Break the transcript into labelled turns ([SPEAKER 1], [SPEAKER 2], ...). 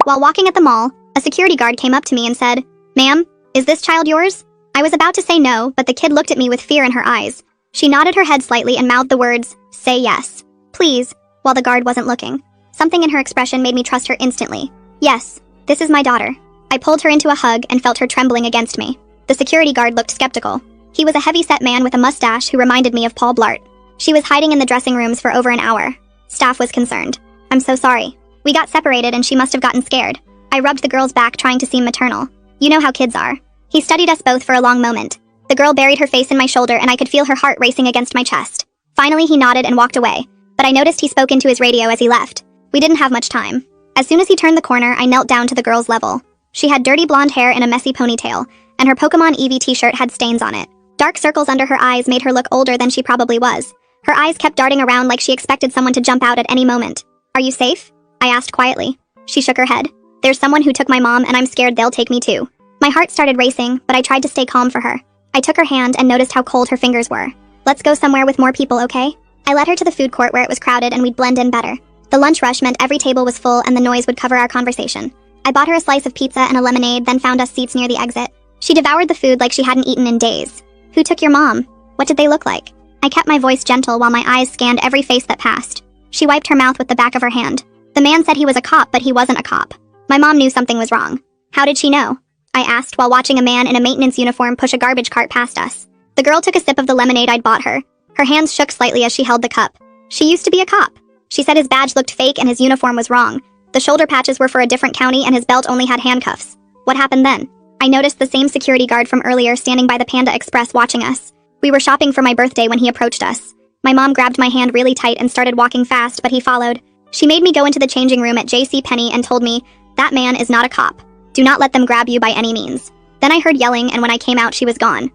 [SPEAKER 1] While walking at the mall, a security guard came up to me and said, "Ma'am, is this child yours?" I was about to say no, but the kid looked at me with fear in her eyes. She nodded her head slightly and mouthed the words, "Say yes, please," while the guard wasn't looking. Something in her expression made me trust her instantly. "Yes, this is my daughter." I pulled her into a hug and felt her trembling against me. The security guard looked skeptical. He was a heavy-set man with a mustache who reminded me of Paul Blart. She was hiding in the dressing rooms for over an hour. Staff was concerned. "I'm so sorry. We got separated and she must have gotten scared." I rubbed the girl's back trying to seem maternal. You know how kids are. He studied us both for a long moment. The girl buried her face in my shoulder and I could feel her heart racing against my chest. Finally, he nodded and walked away, but I noticed he spoke into his radio as he left. We didn't have much time. As soon as he turned the corner, I knelt down to the girl's level. She had dirty blonde hair in a messy ponytail, and her Pokemon Eevee t-shirt had stains on it. Dark circles under her eyes made her look older than she probably was. Her eyes kept darting around like she expected someone to jump out at any moment. "Are you safe?" I asked quietly. She shook her head. "There's someone who took my mom and I'm scared they'll take me too." My heart started racing, but I tried to stay calm for her. I took her hand and noticed how cold her fingers were. "Let's go somewhere with more people, okay?" I led her to the food court where it was crowded and we'd blend in better. The lunch rush meant every table was full and the noise would cover our conversation. I bought her a slice of pizza and a lemonade, then found us seats near the exit. She devoured the food like she hadn't eaten in days. "Who took your mom? What did they look like?" I kept my voice gentle while my eyes scanned every face that passed. She wiped her mouth with the back of her hand. "The man said he was a cop, but he wasn't a cop." My mom knew something was wrong. "How did she know?" I asked while watching a man in a maintenance uniform push a garbage cart past us. The girl took a sip of the lemonade I'd bought her. Her hands shook slightly as she held the cup. "She used to be a cop." She said his badge looked fake and his uniform was wrong. The shoulder patches were for a different county and his belt only had handcuffs. "What happened then?" I noticed the same security guard from earlier standing by the Panda Express watching us. We were shopping for my birthday when he approached us. My mom grabbed my hand really tight and started walking fast, but he followed. She made me go into the changing room at JCPenney and told me, "That man is not a cop. Do not let them grab you by any means." Then I heard yelling, and when I came out, she was gone.